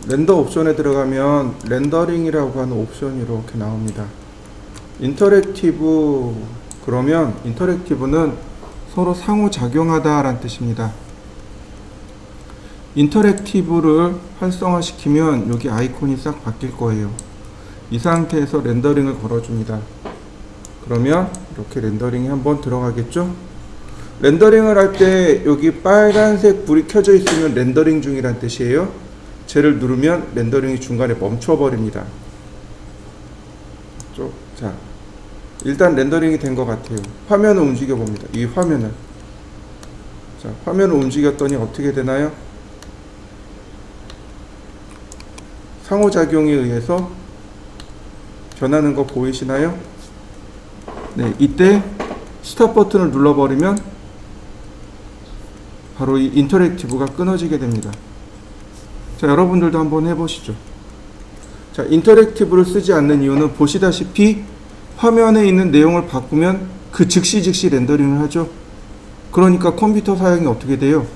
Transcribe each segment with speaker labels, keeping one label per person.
Speaker 1: 렌더 옵션에 들어가면 렌더링이라고 하는 옵션이 이렇게 나옵니다. 인터랙티브, 그러면 인터랙티브는 서로 상호작용하다 라는 뜻입니다. 인터랙티브를 활성화시키면 여기 아이콘이 싹 바뀔 거예요. 이 상태에서 렌더링을 걸어줍니다. 그러면 이렇게 렌더링이 한번 들어가겠죠? 렌더링을 할 때 여기 빨간색 불이 켜져 있으면 렌더링 중이란 뜻이에요. 쟤를 누르면 렌더링이 중간에 멈춰버립니다. 자, 일단 렌더링이 된 것 같아요. 화면을 움직여 봅니다. 이 화면을. 자, 화면을 움직였더니 어떻게 되나요? 상호작용에 의해서 변하는 거 보이시나요? 네, 이때 스탑 버튼을 눌러버리면 바로 이 인터랙티브가 끊어지게 됩니다. 자, 여러분들도 한번 해보시죠. 자, 인터랙티브를 쓰지 않는 이유는 보시다시피 화면에 있는 내용을 바꾸면 그 즉시 렌더링을 하죠. 그러니까 컴퓨터 사용이 어떻게 돼요?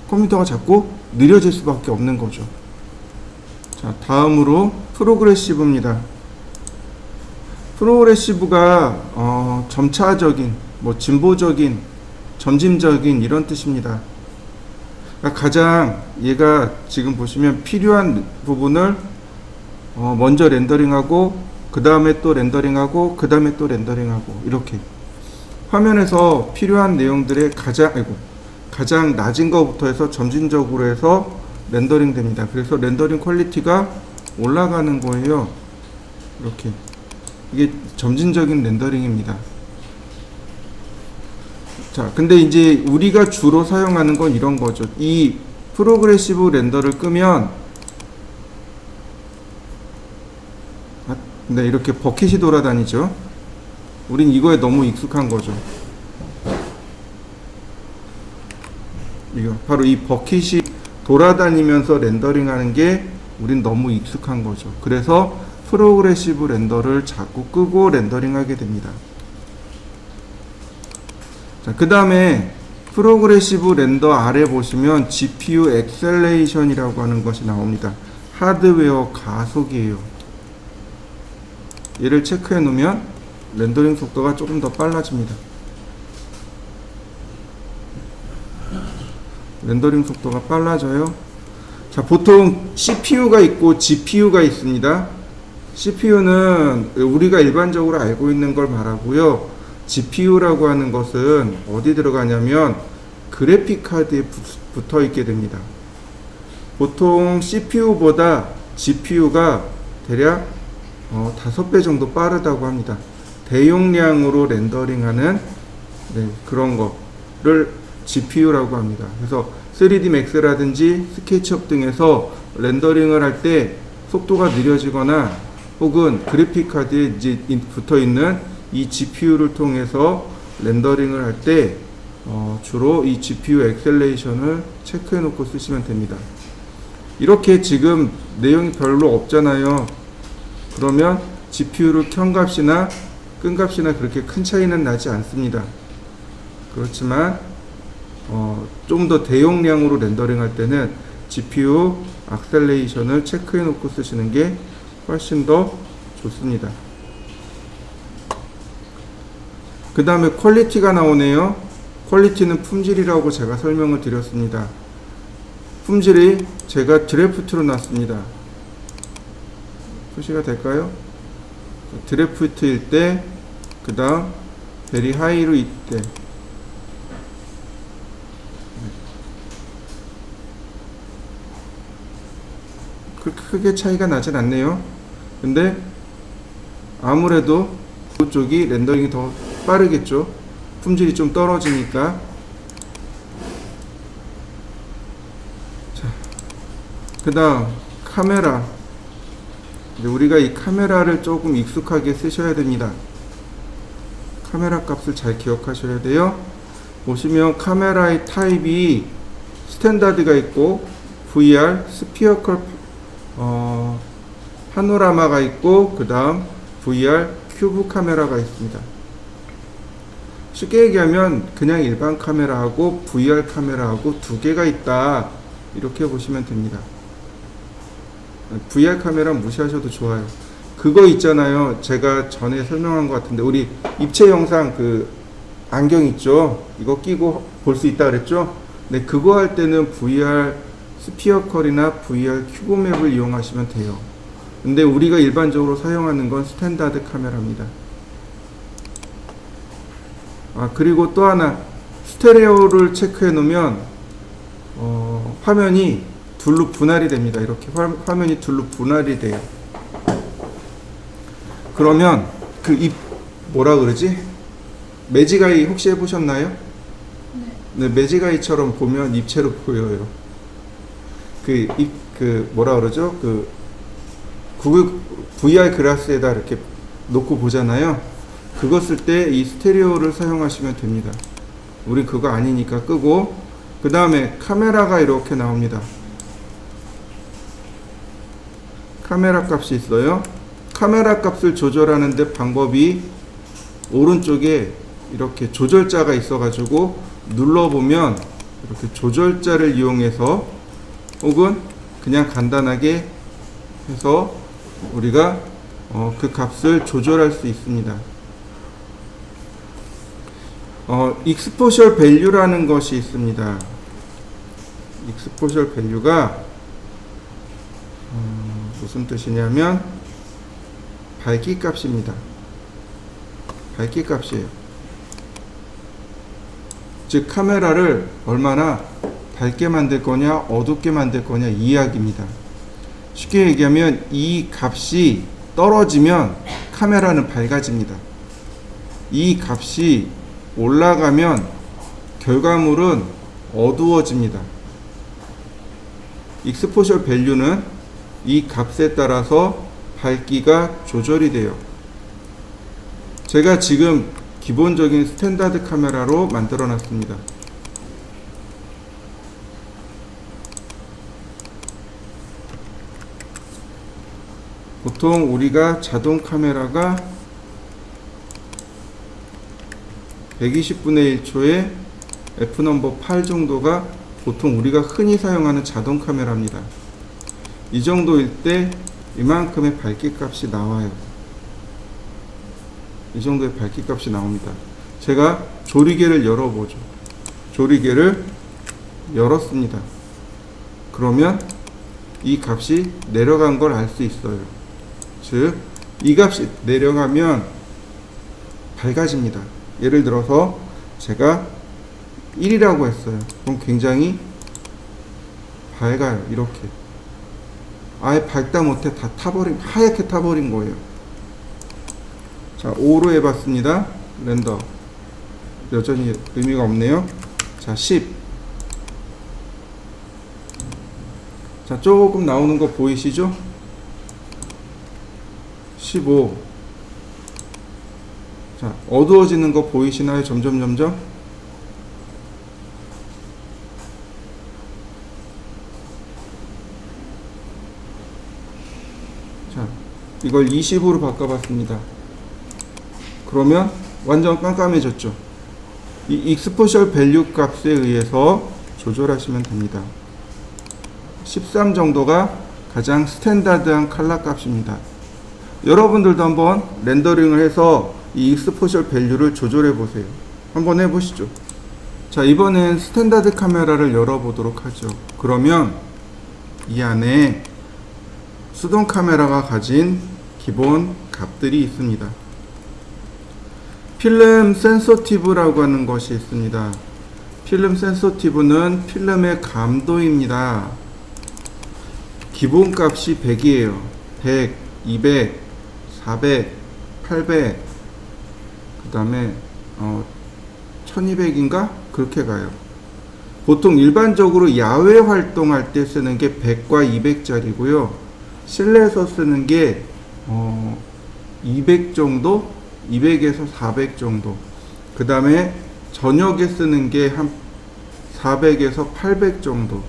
Speaker 1: 컴퓨터가 자꾸 느려질 수밖에 없는 거죠. 자, 다음으로 프로그레시브입니다. 프로그레시브가 점차적인, 진보적인, 점진적인 이런 뜻입니다. 그러니까 가장 얘가 지금 보시면 필요한 부분을 먼저 렌더링하고 그 다음에 또 렌더링하고 그 다음에 또 렌더링하고 이렇게 화면에서 필요한 내용들의 가장 낮은 것부터 해서 점진적으로 해서 렌더링 됩니다. 그래서 렌더링 퀄리티가 올라가는 거예요. 이렇게 이게 점진적인 렌더링입니다. 자, 근데 이제 우리가 주로 사용하는 건 이런 거죠. 이 프로그레시브 렌더를 끄면 네, 이렇게 버킷이 돌아다니죠. 우린 이거에 너무 익숙한 거죠. 이거 바로 이 버킷이 돌아다니면서 렌더링 하는 게 우린 너무 익숙한 거죠. 그래서 프로그레시브 렌더를 자꾸 끄고 렌더링 하게 됩니다. 자, 그 다음에 프로그레시브 렌더 아래 보시면 GPU 엑셀레이션이라고 하는 것이 나옵니다. 하드웨어 가속이에요. 얘를 체크해 놓으면 렌더링 속도가 조금 더 빨라집니다. 렌더링 속도가 빨라져요. 자, 보통 CPU가 있고 GPU가 있습니다. CPU는 우리가 일반적으로 알고 있는 걸 말하고요. GPU라고 하는 것은 어디 들어가냐면 그래픽 카드에 붙어 있게 됩니다. 보통 CPU보다 GPU가 대략 5배 정도 빠르다고 합니다. 대용량으로 렌더링하는 그런 거를 GPU라고 합니다. 그래서 3D Max라든지 스케치업 등에서 렌더링을 할 때 속도가 느려지거나 혹은 그래픽 카드에 이제 붙어 있는 이 GPU를 통해서 렌더링을 할 때 주로 이 GPU 엑셀레이션을 체크해 놓고 쓰시면 됩니다. 이렇게 지금 내용이 별로 없잖아요. 그러면 GPU를 켠 값이나 끈 값이나 그렇게 큰 차이는 나지 않습니다. 그렇지만 좀 더 대용량으로 렌더링 할 때는 GPU 엑셀레이션을 체크해 놓고 쓰시는 게 훨씬 더 좋습니다. 그 다음에 퀄리티가 나오네요. 퀄리티는 품질이라고 제가 설명을 드렸습니다. 품질이 제가 드래프트로 놨습니다. 표시가 될까요? 드래프트일 때, 그 다음 베리 하이로 이때 그렇게 크게 차이가 나진 않네요. 근데 아무래도 그쪽이 렌더링이 더 빠르겠죠. 품질이 좀 떨어지니까. 자, 그 다음 카메라. 우리가 이 카메라를 조금 익숙하게 쓰셔야 됩니다. 카메라 값을 잘 기억하셔야 돼요. 보시면 카메라의 타입이 스탠다드가 있고 VR, 스피어컬 파노라마가 있고 그 다음 VR 큐브 카메라가 있습니다. 쉽게 얘기하면 그냥 일반 카메라하고 VR 카메라하고 두 개가 있다, 이렇게 보시면 됩니다. VR 카메라 무시하셔도 좋아요. 그거 있잖아요. 제가 전에 설명한 것 같은데 우리 입체 영상 그 안경 있죠? 이거 끼고 볼 수 있다 그랬죠? 네, 그거 할 때는 VR 스피어컬이나 VR 큐브맵을 이용하시면 돼요. 근데 우리가 일반적으로 사용하는 건 스탠다드 카메라입니다. 그리고 또 하나 스테레오를 체크해 놓으면 화면이 둘로 분할이 됩니다. 이렇게 화면이 둘로 분할이 돼요. 그러면 뭐라 그러지? 매직아이 혹시 해보셨나요? 네, 매직아이처럼 보면 입체로 보여요. 뭐라 그러죠? 구글 VR 글라스에다 이렇게 놓고 보잖아요. 그거 쓸 때 이 스테레오를 사용하시면 됩니다. 우리 그거 아니니까 끄고, 그 다음에 카메라가 이렇게 나옵니다. 카메라 값이 있어요. 카메라 값을 조절하는데 방법이 오른쪽에 이렇게 조절자가 있어가지고 눌러보면 이렇게 조절자를 이용해서 혹은 그냥 간단하게 해서 우리가 그 값을 조절할 수 있습니다. 익스포셜 밸류라는 것이 있습니다. 익스포셜 밸류가 무슨 뜻이냐면 밝기 값입니다. 밝기 값이에요. 즉 카메라를 얼마나 밝게 만들 거냐 어둡게 만들 거냐 이 이야기입니다. 쉽게 얘기하면 이 값이 떨어지면 카메라는 밝아집니다. 이 값이 올라가면 결과물은 어두워집니다. 익스포셜 밸류는 이 값에 따라서 밝기가 조절이 돼요. 제가 지금 기본적인 스탠다드 카메라로 만들어 놨습니다. 보통 우리가 자동 카메라가 120분의 1초에 F넘버 8 정도가 보통 우리가 흔히 사용하는 자동 카메라입니다. 이 정도일 때 이만큼의 밝기 값이 나와요. 이 정도의 밝기 값이 나옵니다. 제가 조리개를 열어보죠. 조리개를 열었습니다. 그러면 이 값이 내려간 걸 알 수 있어요. 즉, 이 값이 내려가면 밝아집니다. 예를 들어서 제가 1이라고 했어요. 그럼 굉장히 밝아요. 이렇게. 아예 밝다 못해 다 하얗게 타버린 거예요. 자, 5로 해봤습니다. 렌더. 여전히 의미가 없네요. 자, 10. 자, 조금 나오는 거 보이시죠? 15. 자, 어두워지는 거 보이시나요? 점점. 자, 이걸 20으로 바꿔봤습니다. 그러면 완전 깜깜해졌죠. 이 익스포셜 밸류 값에 의해서 조절하시면 됩니다. 13 정도가 가장 스탠다드한 컬러 값입니다. 여러분들도 한번 렌더링을 해서 이 익스포셜 밸류를 조절해 보세요. 한번 해보시죠. 자, 이번엔 스탠다드 카메라를 열어보도록 하죠. 그러면 이 안에 수동 카메라가 가진 기본 값들이 있습니다. 필름 센서티브라고 하는 것이 있습니다. 필름 센서티브는 필름의 감도입니다. 기본 값이 100이에요. 100, 200, 400, 800, 그 다음에 1200인가? 그렇게 가요. 보통 일반적으로 야외 활동할 때 쓰는 게 100과 200짜리고요. 실내에서 쓰는 게 200 정도? 200에서 400 정도. 그 다음에 저녁에 쓰는 게 한 400에서 800 정도.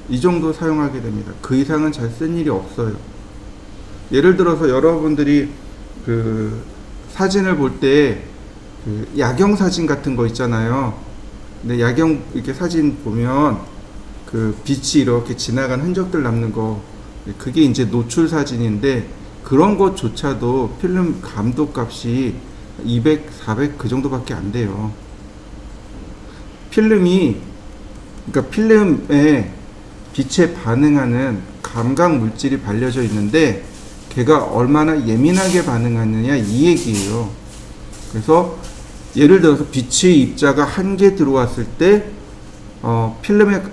Speaker 1: 이 정도 사용하게 됩니다. 그 이상은 잘 쓴 일이 없어요. 예를 들어서 여러분들이 그 사진을 볼 때 그 야경 사진 같은 거 있잖아요. 근데 야경 이렇게 사진 보면 그 빛이 이렇게 지나간 흔적들 남는 거 그게 이제 노출 사진인데 그런 것조차도 필름 감도 값이 200, 400 그 정도밖에 안 돼요. 그러니까 필름에 빛에 반응하는 감각 물질이 발려져 있는데 걔가 얼마나 예민하게 반응하느냐 이 얘기예요. 그래서 예를 들어서 빛의 입자가 1개 들어왔을 때 필름의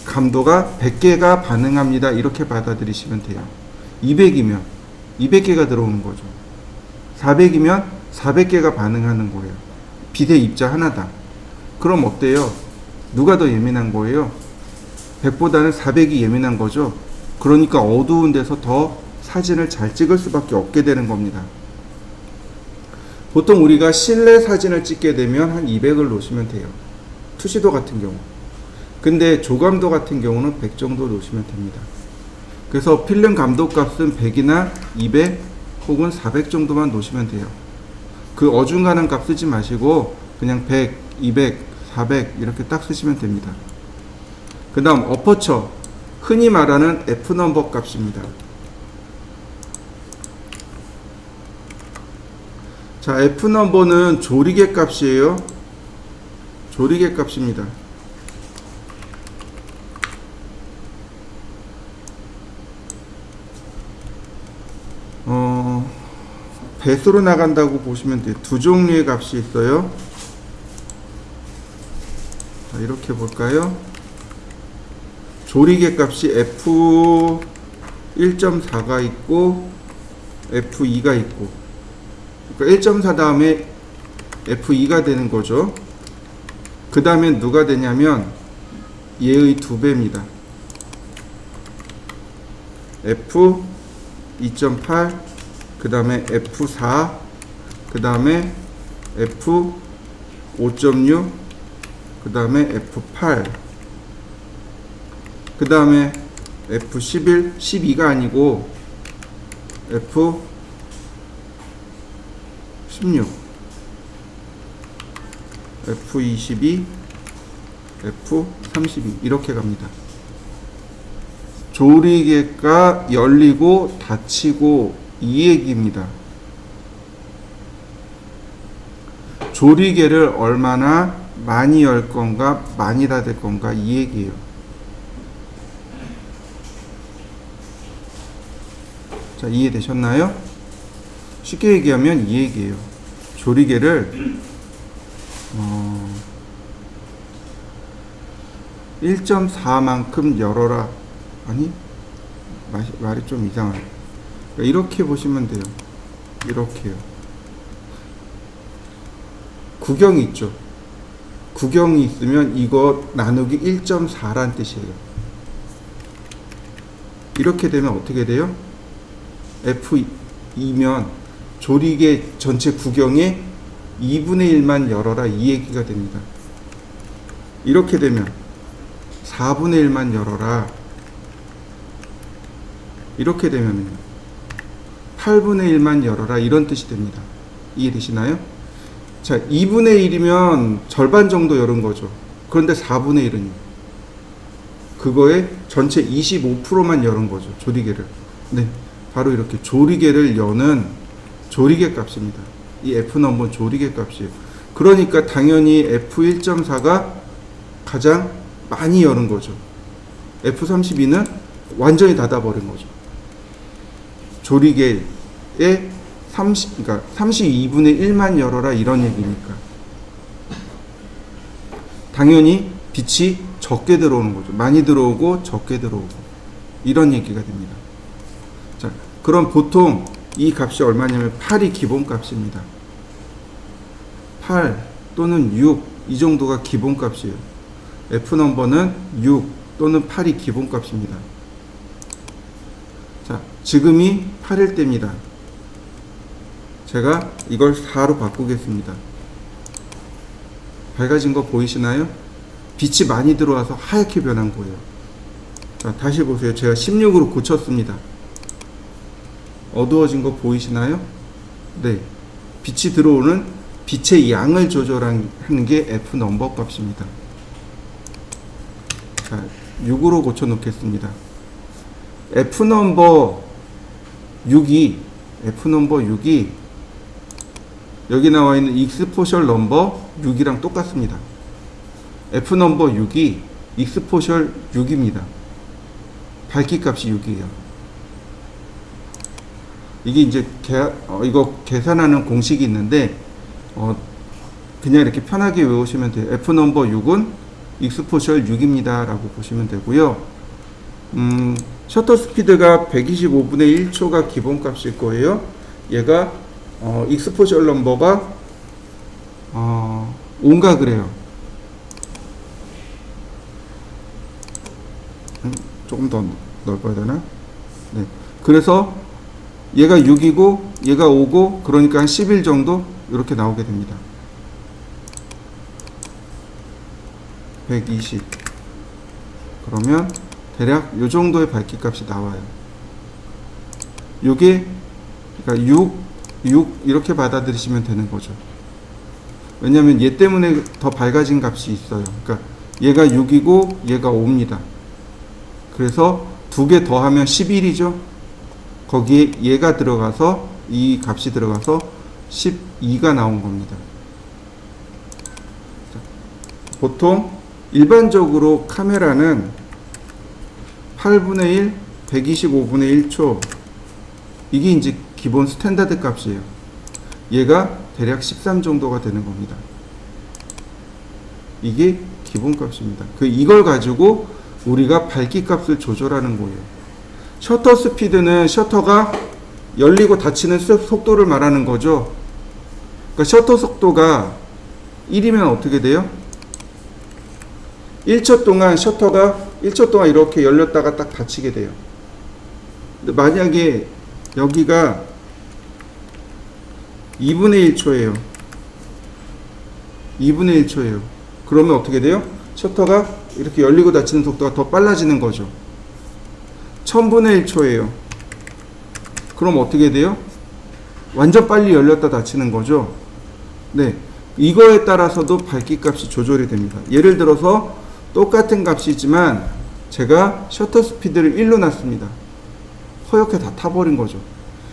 Speaker 1: 감도가 100개가 반응합니다. 이렇게 받아들이시면 돼요. 200이면 200개가 들어오는 거죠. 400이면 400개가 반응하는 거예요. 빛의 입자 하나당. 그럼 어때요? 누가 더 예민한 거예요? 100보다는 400이 예민한 거죠. 그러니까 어두운 데서 더 사진을 잘 찍을 수밖에 없게 되는 겁니다. 보통 우리가 실내 사진을 찍게 되면 한 200을 놓으시면 돼요. 투시도 같은 경우. 근데 조감도 같은 경우는 100 정도 놓으시면 됩니다. 그래서 필름 감도 값은 100이나 200 혹은 400 정도만 놓으시면 돼요. 그 어중간한 값 쓰지 마시고 그냥 100, 200, 400 이렇게 딱 쓰시면 됩니다. 그 다음 어퍼처, 흔히 말하는 F넘버 값입니다. 자, F넘버는 조리개 값이에요. 조리개 값입니다. 배수로 나간다고 보시면 돼요. 두 종류의 값이 있어요. 자, 이렇게 볼까요? 조리개 값이 F1.4가 있고 F2가 있고, 그러니까 1.4 다음에 F2가 되는 거죠. 그 다음에 누가 되냐면 얘의 2배입니다. F2.8, 그 다음에 F4, 그 다음에 F5.6, 그 다음에 F8, 그 다음에 F11, 12가 아니고 F16, F22, F32 이렇게 갑니다. 조리개가 열리고 닫히고 이 얘기입니다. 조리개를 얼마나 많이 열 건가 많이 닫을 건가 이 얘기예요. 자, 이해되셨나요? 쉽게 얘기하면 이 얘기예요. 조리개를 1.4만큼 열어라. 아니, 말이 좀 이상하네. 이렇게 보시면 돼요. 이렇게요. 구경이 있죠. 구경이 있으면 이거 나누기 1.4란 뜻이에요. 이렇게 되면 어떻게 돼요? F2면 조리개 전체 구경의 2분의 1만 열어라 이 얘기가 됩니다. 이렇게 되면 4분의 1만 열어라. 이렇게 되면 8분의 1만 열어라 이런 뜻이 됩니다. 이해되시나요? 자, 2분의 1이면 절반 정도 열은 거죠. 그런데 4분의 1은요? 그거의 전체 25%만 열은 거죠. 조리개를. 네, 바로 이렇게 조리개를 여는 조리개 값입니다. 이 F넘버는 조리개 값이에요. 그러니까 당연히 F1.4가 가장 많이 여는 거죠. F32는 완전히 닫아버린 거죠. 조리개의 그러니까 32분의 1만 열어라 이런 얘기니까. 당연히 빛이 적게 들어오는 거죠. 많이 들어오고 적게 들어오고 이런 얘기가 됩니다. 자, 그럼 보통 이 값이 얼마냐면 8이 기본 값입니다. 8 또는 6 이 정도가 기본 값이에요. F넘버는 6 또는 8이 기본 값입니다. 자, 지금이 8일 때입니다. 제가 이걸 4로 바꾸겠습니다. 밝아진 거 보이시나요? 빛이 많이 들어와서 하얗게 변한 거예요. 자, 다시 보세요. 제가 16으로 고쳤습니다. 어두워진 거 보이시나요? 네. 빛이 들어오는 빛의 양을 조절하는 게 F넘버 값입니다. 자, 6으로 고쳐 놓겠습니다. F 넘버 6이 여기 나와 있는 익스포셜 넘버 6이랑 똑같습니다. F 넘버 6이 익스포셜 6입니다. 밝기 값이 6이에요. 이게 이제 이거 계산하는 공식이 있는데 그냥 이렇게 편하게 외우시면 돼요. F 넘버 6은 익스포셜 6입니다 라고 보시면 되고요. 셔터 스피드가 125분의 1초가 기본값일 거예요. 얘가 익스포셜 넘버가 5인가 그래요. 조금 더 넓어야 되나? 네. 그래서 얘가 6이고 얘가 5고 그러니까 한 11 정도 이렇게 나오게 됩니다. 120 그러면 대략 요 정도의 밝기 값이 나와요. 요게 그러니까 6 이렇게 받아들이시면 되는 거죠. 왜냐면 얘 때문에 더 밝아진 값이 있어요. 그러니까 얘가 6이고 얘가 5입니다. 그래서 두 개 더하면 11이죠. 거기에 얘가 들어가서 이 값이 들어가서 12가 나온 겁니다. 보통 일반적으로 카메라는 8분의 1, 125분의 1초 이게 이제 기본 스탠다드 값이에요. 얘가 대략 13 정도가 되는 겁니다. 이게 기본 값입니다. 이걸 가지고 우리가 밝기 값을 조절하는 거예요. 셔터 스피드는 셔터가 열리고 닫히는 속도를 말하는 거죠. 그러니까 셔터 속도가 1이면 어떻게 돼요? 1초 동안 셔터가 1초 동안 이렇게 열렸다가 딱 닫히게 돼요. 근데 만약에 여기가 2분의 1초예요. 2분의 1초예요. 그러면 어떻게 돼요? 셔터가 이렇게 열리고 닫히는 속도가 더 빨라지는 거죠. 1000분의 1초예요. 그럼 어떻게 돼요? 완전 빨리 열렸다 닫히는 거죠. 네, 이거에 따라서도 밝기 값이 조절이 됩니다. 예를 들어서 똑같은 값이지만 제가 셔터 스피드를 1로 놨습니다. 허옇게 다 타버린 거죠.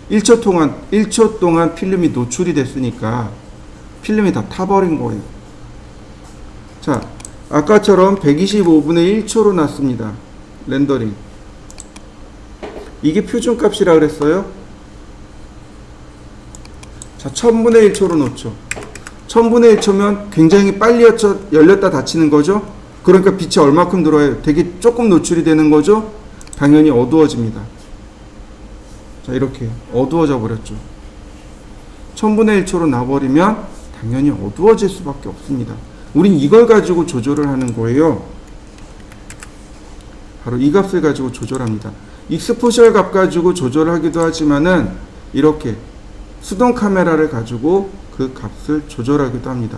Speaker 1: 1초 동안 필름이 노출이 됐으니까 필름이 다 타버린 거예요. 자, 아까처럼 125분의 1초로 놨습니다. 렌더링. 이게 표준 값이라 그랬어요. 자, 1000분의 1초로 놓죠. 1000분의 1초면 굉장히 빨리 열렸다 닫히는 거죠. 그러니까 빛이 얼마큼 들어와요? 되게 조금 노출이 되는 거죠. 당연히 어두워집니다. 자, 이렇게 어두워져 버렸죠. 1000분의 1초로 놔버리면 당연히 어두워질 수밖에 없습니다. 우린 이걸 가지고 조절을 하는 거예요. 바로 이 값을 가지고 조절합니다. 익스포셜 값 가지고 조절하기도 하지만은 이렇게 수동 카메라를 가지고 그 값을 조절하기도 합니다.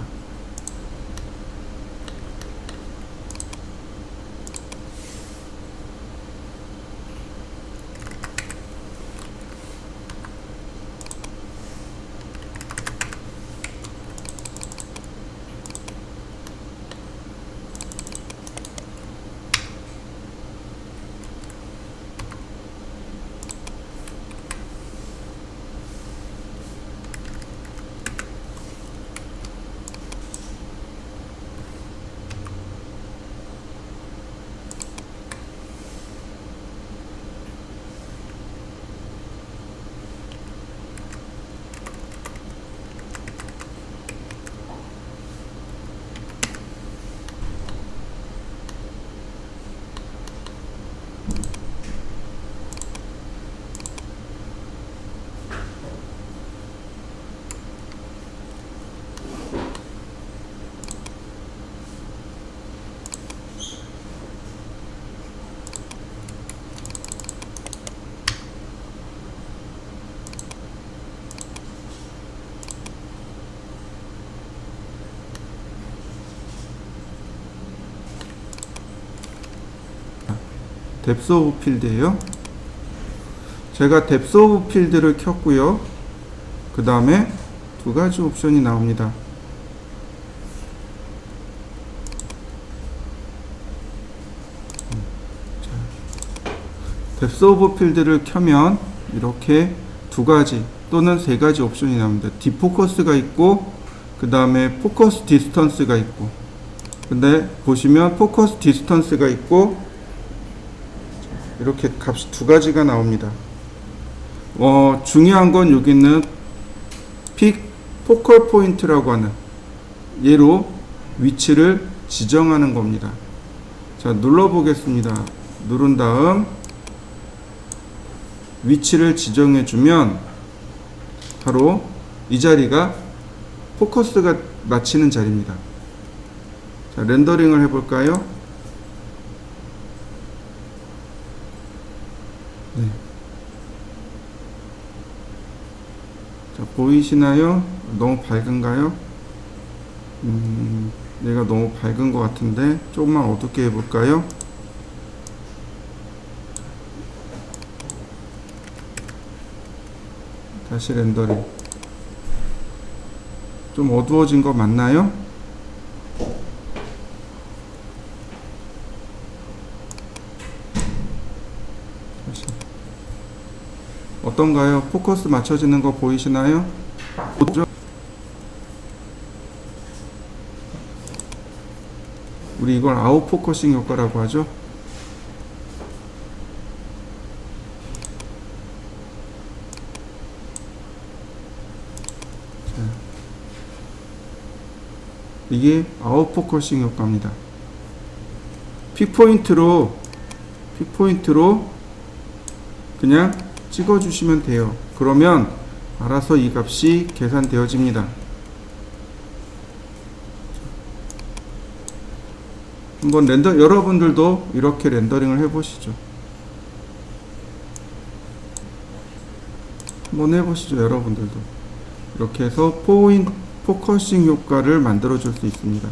Speaker 1: 뎁스 오브 필드예요. 제가 뎁스 오브 필드를 켰고요. 그 다음에 두 가지 옵션이 나옵니다. 뎁스 오브 필드를 켜면 이렇게 두 가지 또는 세 가지 옵션이 나옵니다. 디포커스가 있고 그 다음에 포커스 디스턴스가 있고, 근데 보시면 포커스 디스턴스가 있고 이렇게 값이 두 가지가 나옵니다. 중요한 건 여기는 픽 포컬 포인트라고 하는 얘로 위치를 지정하는 겁니다. 자, 눌러 보겠습니다. 누른 다음 위치를 지정해 주면 바로 이 자리가 포커스가 맞히는 자리입니다. 자, 렌더링을 해볼까요? 네. 자, 보이시나요? 너무 밝은가요? 얘가 너무 밝은 것 같은데 조금만 어둡게 해볼까요? 다시 렌더링. 좀 어두워진 거 맞나요? 다시. 어떤가요? 포커스 맞춰지는 거 보이시나요? 우리 이걸 아웃 포커싱 효과라고 하죠. 이게 아웃 포커싱 효과입니다. 픽포인트로 그냥 찍어 주시면 돼요. 그러면 알아서 이 값이 계산되어집니다. 한번 여러분들도 이렇게 렌더링을 해 보시죠. 한번 해 보시죠. 여러분들도 이렇게 해서 포커싱 효과를 만들어 줄 수 있습니다.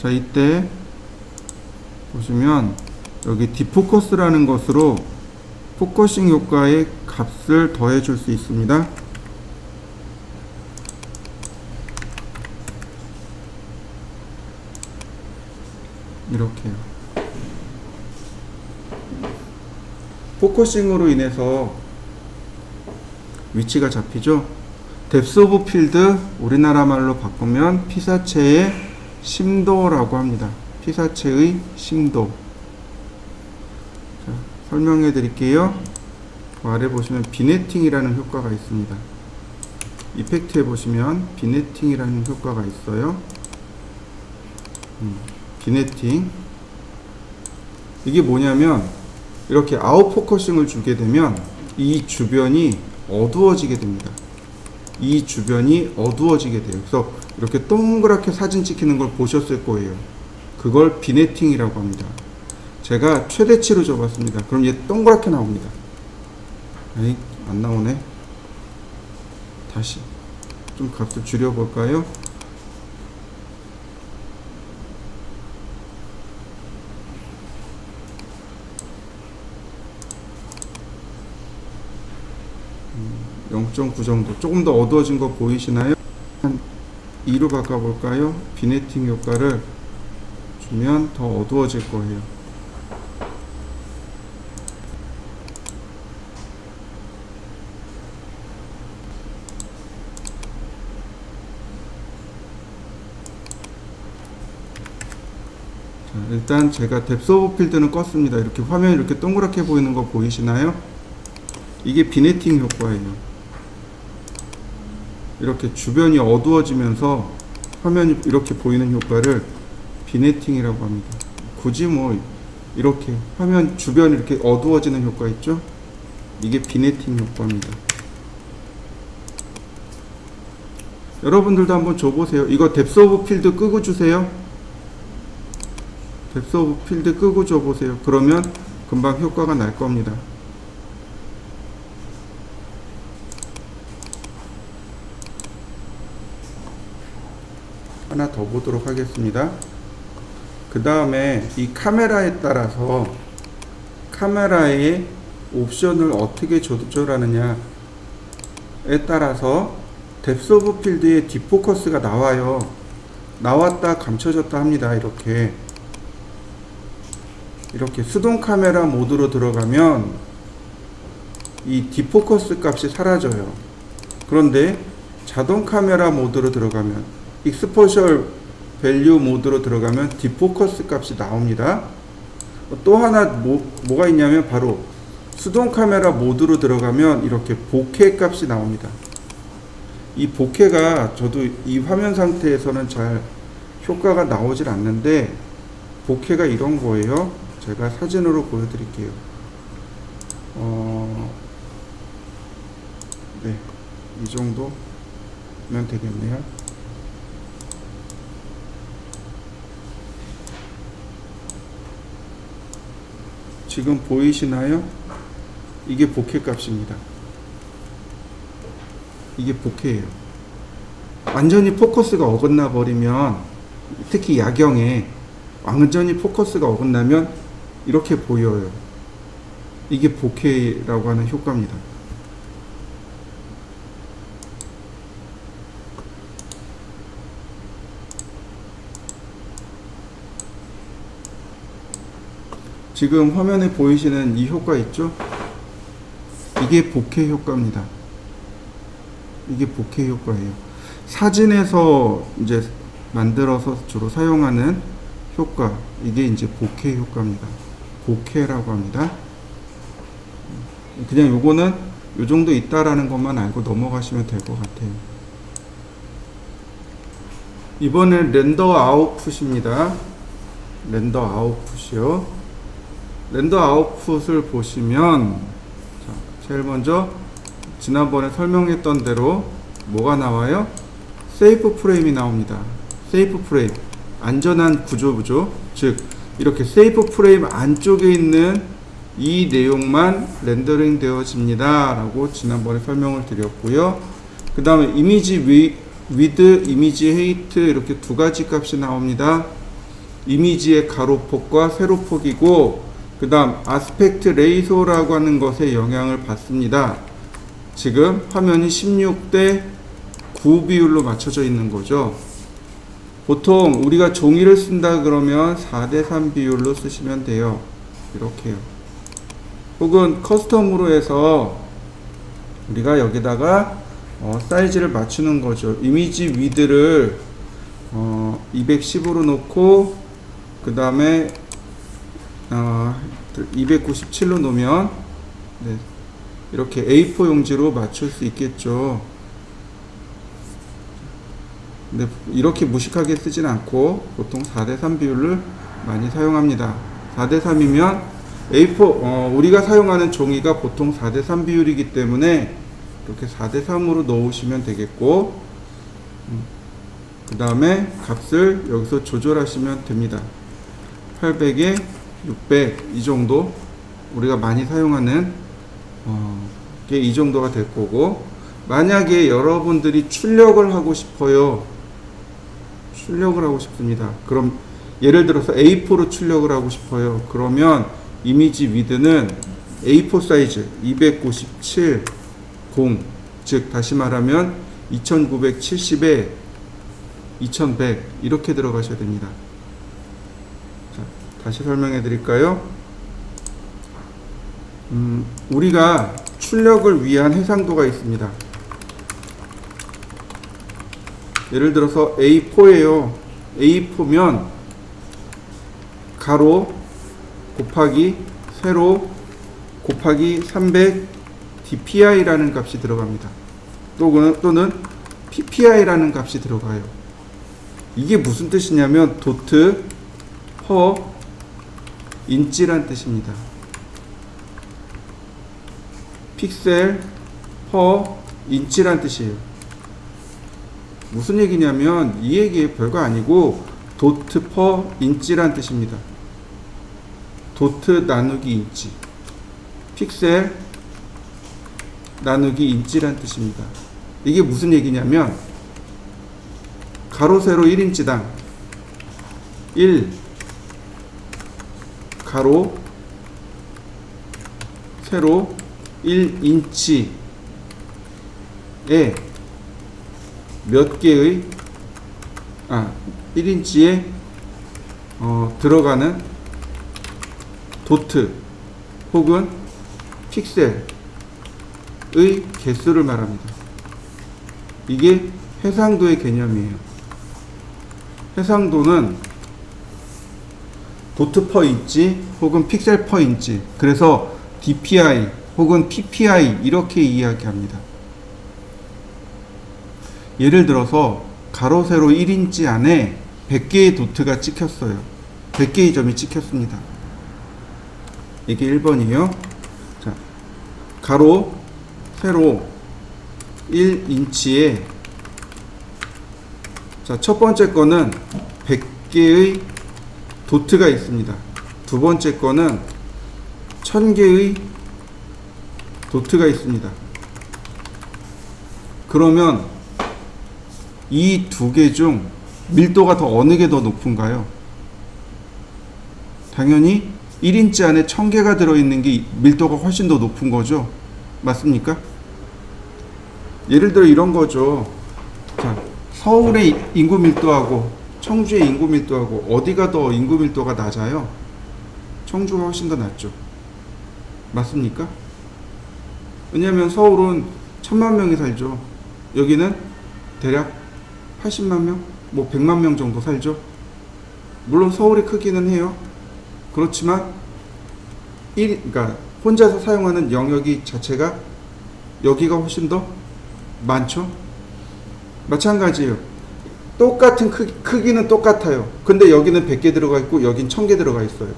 Speaker 1: 자, 이때 보시면 여기 디포커스라는 것으로 포커싱 효과의 값을 더해 줄 수 있습니다. 이렇게요. 포커싱으로 인해서 위치가 잡히죠. 뎁스 오브 필드, 우리나라 말로 바꾸면 피사체의 심도라고 합니다. 피사체의 심도. 자, 설명해 드릴게요. 그 아래 보시면 비네팅이라는 효과가 있습니다. 이펙트에 보시면 비네팅이라는 효과가 있어요. 비네팅. 이게 뭐냐면 이렇게 아웃 포커싱을 주게 되면 이 주변이 어두워지게 됩니다. 이 주변이 어두워지게 돼요. 그래서 이렇게 동그랗게 사진 찍히는 걸 보셨을 거예요. 그걸 비네팅이라고 합니다. 제가 최대치로 줘봤습니다. 그럼 얘 동그랗게 나옵니다. 에이, 안 나오네. 다시 좀 값을 줄여볼까요? (0.9) 정도. 조금 더 어두워진 거 보이시나요? 한 2로 바꿔볼까요? 비네팅 효과를 주면 더 어두워질 거예요. 자, 일단 제가 뎁스 오브 필드는 껐습니다. 이렇게 화면이 이렇게 동그랗게 보이는 거 보이시나요? 이게 비네팅 효과예요. 이렇게 주변이 어두워지면서 화면이 이렇게 보이는 효과를 비네팅이라고 합니다. 굳이 뭐 이렇게 화면 주변이 이렇게 어두워지는 효과 있죠? 이게 비네팅 효과입니다. 여러분들도 한번 줘보세요. 이거 뎁스 오브 필드 끄고 주세요. 뎁스 오브 필드 끄고 줘보세요. 그러면 금방 효과가 날 겁니다. 하나 더 보도록 하겠습니다. 그 다음에 이 카메라에 따라서 카메라의 옵션을 어떻게 조절하느냐, 따라서 뎁스 오브 필드의 디포커스가 나와요. 나왔다 감춰졌다 합니다. 이렇게 수동 카메라 모드로 들어가면 이 디포커스 값이 사라져요. 그런데 자동 카메라 모드로 들어가면, 익스포셜 밸류 모드로 들어가면 디포커스 값이 나옵니다. 또 하나 뭐가 있냐면 바로 수동 카메라 모드로 들어가면 이렇게 보케 값이 나옵니다. 이 보케가 저도 이 화면 상태에서는 잘 효과가 나오질 않는데, 보케가 이런 거예요. 제가 사진으로 보여드릴게요. 네, 이 정도면 되겠네요. 지금 보이시나요? 이게 보케 값입니다. 이게 보케예요. 완전히 포커스가 어긋나 버리면, 특히 야경에 완전히 포커스가 어긋나면 이렇게 보여요. 이게 보케라고 하는 효과입니다. 지금 화면에 보이시는 이 효과 있죠? 이게 보케 효과입니다. 이게 보케 효과예요. 사진에서 이제 만들어서 주로 사용하는 효과, 이게 이제 보케 효과입니다. 보케라고 합니다. 그냥 요거는 요 정도 있다라는 것만 알고 넘어가시면 될 것 같아요. 이번엔 렌더 아웃풋입니다. 렌더 아웃풋이요. 렌더 아웃풋을 보시면, 제일 먼저 지난번에 설명했던 대로 뭐가 나와요? 세이프 프레임이 나옵니다. 세이프 프레임, 안전한 구조죠. 즉 이렇게 세이프 프레임 안쪽에 있는 이 내용만 렌더링 되어집니다 라고 지난번에 설명을 드렸고요. 그 다음에 이미지 위드, 이미지 헤이트, 이렇게 두 가지 값이 나옵니다. 이미지의 가로폭과 세로폭이고, 그 다음 아스펙트 레이소라고 하는 것에 영향을 받습니다. 지금 화면이 16대 9 비율로 맞춰져 있는 거죠. 보통 우리가 종이를 쓴다 그러면 4대 3 비율로 쓰시면 돼요. 이렇게요. 혹은 커스텀으로 해서 우리가 여기다가 사이즈를 맞추는 거죠. 이미지 위드를 210으로 놓고, 그 다음에 297로 놓으면, 네, 이렇게 A4 용지로 맞출 수 있겠죠. 근데 이렇게 무식하게 쓰진 않고 보통 4대 3 비율을 많이 사용합니다. 4대 3이면 A4 우리가 사용하는 종이가 보통 4대 3 비율이기 때문에 이렇게 4대 3으로 넣으시면 되겠고, 그 다음에 값을 여기서 조절하시면 됩니다. 800에 600, 이 정도 우리가 많이 사용하는 게 이 정도가 될 거고, 만약에 여러분들이 출력을 하고 싶어요. 출력을 하고 싶습니다. 그럼 예를 들어서 A4로 출력을 하고 싶어요. 그러면 이미지 위드는 A4 사이즈 297, 0, 즉 다시 말하면 2970에 2100 이렇게 들어가셔야 됩니다. 자, 다시 설명해 드릴까요? 우리가 출력을 위한 해상도가 있습니다. 예를 들어서 A4예요. A4면 가로 곱하기 세로 곱하기 300 dpi라는 값이 들어갑니다. 또는 ppi라는 값이 들어가요. 이게 무슨 뜻이냐면 도트 퍼 인치란 뜻입니다. 픽셀 퍼 인치란 뜻이에요. 무슨 얘기냐면 이 얘기 별거 아니고 도트 퍼 인치란 뜻입니다. 도트 나누기 인치, 픽셀 나누기 인치란 뜻입니다. 이게 무슨 얘기냐면 가로 세로 1인치당 1 가로 세로 1인치 몇 개의 1인치에 들어가는 도트 혹은 픽셀의 개수를 말합니다. 이게 해상도의 개념이에요. 해상도는 도트 퍼 인치 혹은 픽셀 퍼 인치, 그래서 DPI 혹은 PPI 이렇게 이야기합니다. 예를 들어서 가로 세로 1인치 안에 100개의 도트가 찍혔어요. 100개의 점이 찍혔습니다. 이게 1번이에요. 자, 가로 세로 1인치에 자, 첫 번째 거는 100개의 도트가 있습니다. 두 번째 거는 1000개의 도트가 있습니다. 그러면 이 두 개 중 밀도가 더 어느 게 더 높은가요? 당연히 1인치 안에 1000개가 들어있는 게 밀도가 훨씬 더 높은 거죠. 맞습니까? 예를 들어 이런 거죠. 자, 서울의 인구 밀도하고 청주의 인구 밀도하고 어디가 더 인구 밀도가 낮아요? 청주가 훨씬 더 낮죠. 맞습니까? 왜냐하면 서울은 1000만 명이 살죠. 여기는 대략 80만 명, 뭐 100만 명 정도 살죠. 물론 서울이 크기는 해요. 그렇지만 그러니까 혼자서 사용하는 영역이 자체가 여기가 훨씬 더 많죠. 마찬가지예요. 똑같은 크기는 똑같아요. 근데 여기는 100개 들어가 있고 여긴 1000개 들어가 있어요.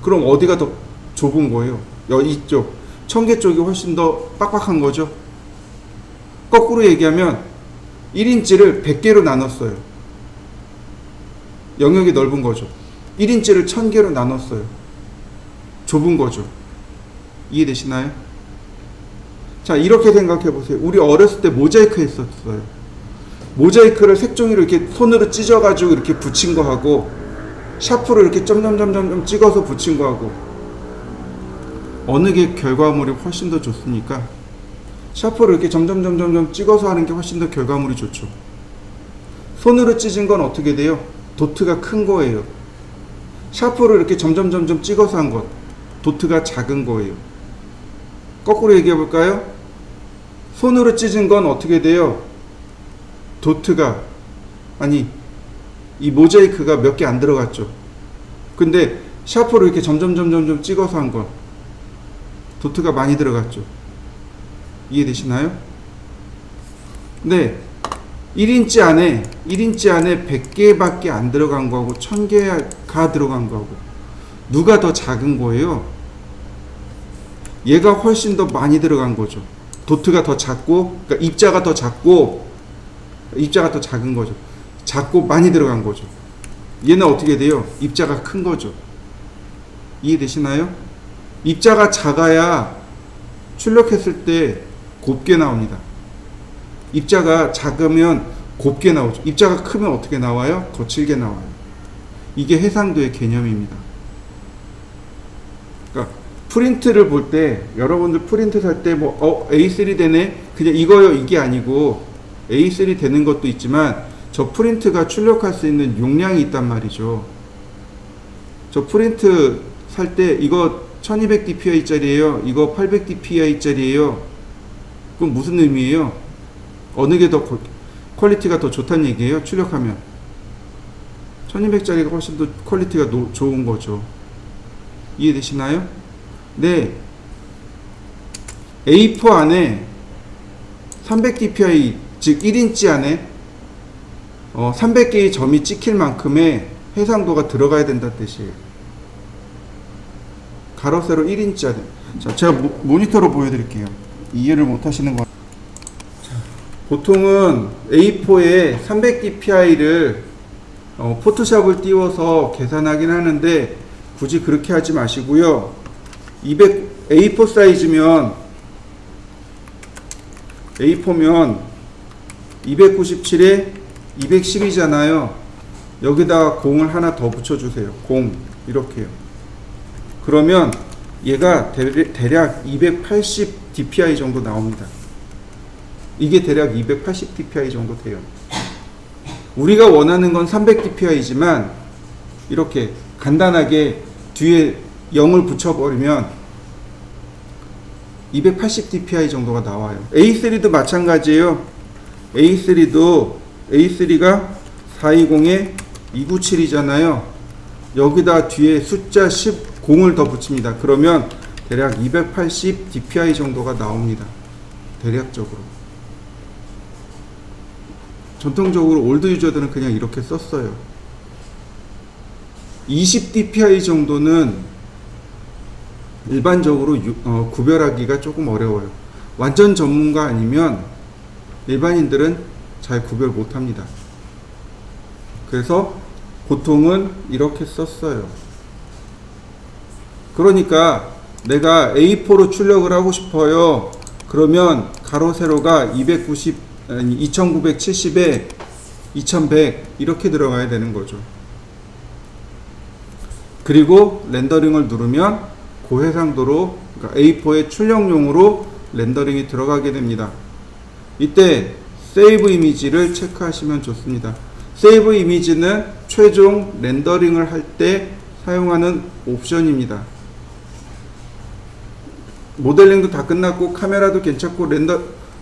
Speaker 1: 그럼 어디가 더 좁은 거예요? 이쪽 1000개 쪽이 훨씬 더 빡빡한 거죠. 거꾸로 얘기하면 1인치를 100개로 나눴어요. 영역이 넓은 거죠. 1인치를 1000개로 나눴어요. 좁은 거죠. 이해되시나요? 자, 이렇게 생각해 보세요. 우리 어렸을 때 모자이크 했었어요. 모자이크를 색종이로 이렇게 손으로 찢어가지고 이렇게 붙인 거 하고, 샤프로 이렇게 점점점점 찍어서 붙인 거 하고, 어느 게 결과물이 훨씬 더 좋습니까? 샤프로 이렇게 점점점점 찍어서 하는 게 훨씬 더 결과물이 좋죠. 손으로 찢은 건 어떻게 돼요? 도트가 큰 거예요. 샤프로 이렇게 점점점점 찍어서 한 것, 도트가 작은 거예요. 거꾸로 얘기해 볼까요? 손으로 찢은 건 어떻게 돼요? 도트가, 이 모자이크가 몇 개 안 들어갔죠. 근데 샤프로 이렇게 점점점점 찍어서 한 건, 도트가 많이 들어갔죠. 이해되시나요? 네. 1인치 안에 100개밖에 안 들어간 거하고 1000개가 들어간 거하고 누가 더 작은 거예요? 얘가 훨씬 더 많이 들어간 거죠. 도트가 더 작고, 그러니까 입자가 더 작고, 입자가 더 작은 거죠. 작고 많이 들어간 거죠. 얘는 어떻게 돼요? 입자가 큰 거죠. 이해되시나요? 입자가 작아야 출력했을 때 곱게 나옵니다. 입자가 작으면 곱게 나오죠. 입자가 크면 어떻게 나와요? 거칠게 나와요. 이게 해상도의 개념입니다. 그러니까 프린트를 볼 때, 여러분들 프린트 살 때 A3 되네? 그냥 이거요, 이게 아니고 A3 되는 것도 있지만 저 프린트가 출력할 수 있는 용량이 있단 말이죠. 저 프린트 살 때 이거 1200 dpi짜리예요, 이거 800 dpi짜리예요. 그건 무슨 의미예요? 어느 게 더 퀄리티가 더 좋다는 얘기예요? 출력하면 1200짜리가 훨씬 더 퀄리티가 좋은 거죠. 이해되시나요? 네. A4 안에 300 dpi, 즉 1인치 안에 300개의 점이 찍힐 만큼의 해상도가 들어가야 된다는 뜻이에요. 가로 세로 1인치 안에. 자, 제가 모니터로 보여드릴게요. 이해를 못 하시는 거. 보통은 A4에 300 dpi를 포토샵을 띄워서 계산하긴 하는데 굳이 그렇게 하지 마시고요. A4 사이즈면 A4면 297에 210이잖아요. 여기다가 공을 하나 더 붙여주세요. 공 이렇게요. 그러면 얘가 대략 280 dpi 정도 나옵니다. 이게 대략 280 dpi 정도 돼요. 우리가 원하는 건 300 dpi지만 이렇게 간단하게 뒤에 0을 붙여버리면 280 dpi 정도가 나와요. A3도 마찬가지예요. A3가 420에 297이잖아요. 여기다 뒤에 숫자 10을 더 붙입니다. 그러면 대략 280 dpi 정도가 나옵니다. 대략적으로. 전통적으로 올드 유저들은 그냥 이렇게 썼어요. 20 dpi 정도는 일반적으로 구별하기가 조금 어려워요. 완전 전문가 아니면 일반인들은 잘 구별 못합니다. 그래서 보통은 이렇게 썼어요. 그러니까 내가 A4로 출력을 하고 싶어요. 그러면 가로 세로가 2970에 2100 이렇게 들어가야 되는 거죠. 그리고 렌더링을 누르면 고해상도로, 그러니까 A4의 출력용으로 렌더링이 들어가게 됩니다. 이때 세이브 이미지를 체크하시면 좋습니다. 세이브 이미지는 최종 렌더링을 할 때 사용하는 옵션입니다. 모델링도 다 끝났고 카메라도 괜찮고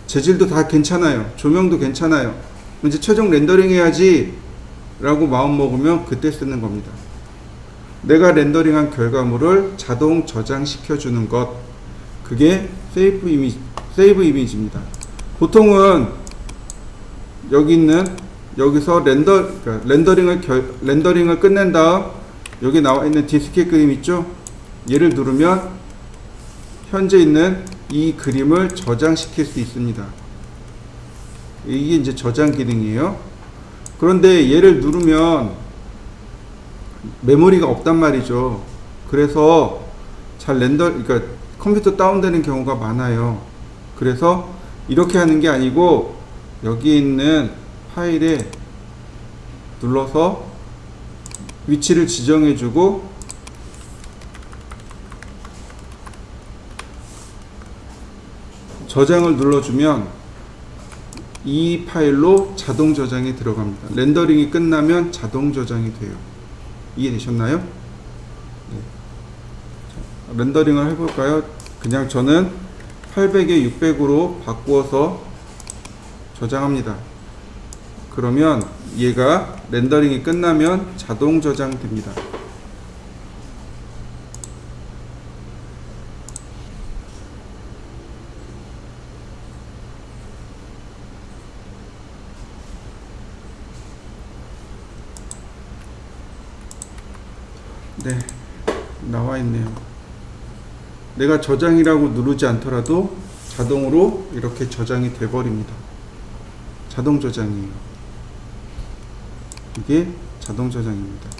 Speaker 1: 재질도 다 괜찮아요. 조명도 괜찮아요. 이제 최종 렌더링 해야지 라고 마음 먹으면 그때 쓰는 겁니다. 내가 렌더링한 결과물을 자동 저장시켜 주는 것, 그게 세이브 이미지입니다. 보통은 여기서 렌더링을 끝낸 다음 여기 나와 있는 디스켓 그림 있죠? 얘를 누르면 현재 있는 이 그림을 저장시킬 수 있습니다. 이게 이제 저장 기능이에요. 그런데 얘를 누르면 메모리가 없단 말이죠. 그래서 그러니까 컴퓨터 다운되는 경우가 많아요. 그래서 이렇게 하는 게 아니고 여기 있는 파일에 눌러서 위치를 지정해주고 저장을 눌러주면 이 파일로 자동 저장이 들어갑니다. 렌더링이 끝나면 자동 저장이 돼요. 이해되셨나요? 네. 렌더링을 해볼까요? 그냥 저는 800에 600으로 바꾸어서 저장합니다. 그러면 얘가 렌더링이 끝나면 자동 저장됩니다. 네, 나와 있네요. 내가 저장이라고 누르지 않더라도 자동으로 이렇게 저장이 돼 버립니다. 자동 저장이에요. 이게 자동 저장입니다.